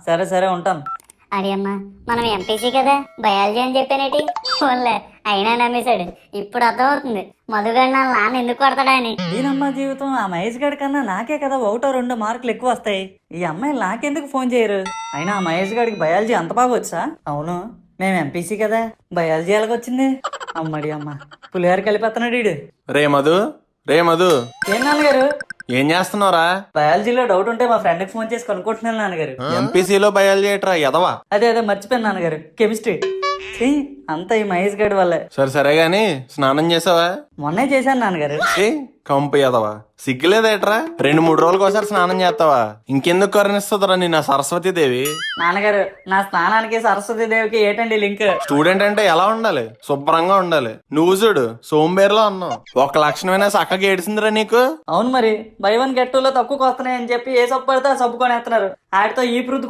సరే సరే ఉంటాను. అడి అమ్మా, మనం ఎంపీసీ కదా, బయాలజీ అని చెప్పానేటి. ఫోన్లే, అయినా నమ్మేశాడు. ఇప్పుడు అర్థమవుతుంది మధుగాడు నా నాన్న ఎందుకు కొడతాడా అని. దీనమ్మ జీవితం, ఆ మహేష్ గడి కన్నా నాకే కదా 1-2 మార్కులు ఎక్కువ వస్తాయి. ఈ అమ్మాయిలు నాకెందుకు ఫోన్ చేయరు? అయినా ఆ మహేష్ గడికి బయాలజీ అంత బాగా వచ్చా? అవును, మేము ఎంపీసీ కదా, బయాలజీ ఎలాగొచ్చింది? అమ్మడి అమ్మ, పులిహోర కలిపేస్తున్నాడు వీడు. రే మధు, రే మధు, ఏం నాన్నగారు? ఏం చేస్తున్నావురా? బయాలజీలో డౌట్ ఉంటే మా ఫ్రెండ్కి ఫోన్ చేసి కనుక్కుంటున్నాను నాన్నగారు. ఎంపీసీలో బయాలజీ ఏట్రా ఎదవా? అదే మర్చిపోయాను నాన్నగారు, కెమిస్ట్రీ. అంతా ఈ మహేష్ గడి వల్లే. సరే గాని స్నానం చేసావా? మొన్నే చేశాను నాన్నగారు. కంపు ఎదవా, సిగ్గులేదేట్రా? 2-3 రోజులకు ఒకసారి స్నానం చేస్తావా? ఇంకెందుకు కరుణిస్తుందిరా నిన్న సరస్వతి దేవి? నాన్నగారు, నా స్నానానికి సరస్వతి దేవికి ఏటండి లింక్? స్టూడెంట్ అంటే ఎలా ఉండాలి? శుభ్రంగా ఉండాలి. నువ్వు చూడు, సోంబేర్లో అన్నావు. ఒక లక్షణమైనా చక్కగా ఏడిసిందిరా నీకు? అవును మరి, బై 1 get 2లో తక్కువకి వస్తున్నాయని చెప్పి ఏ సబ్బు పడితే ఆ సబ్బు కొనేస్తున్నారు. వాటితో ఈ పృథు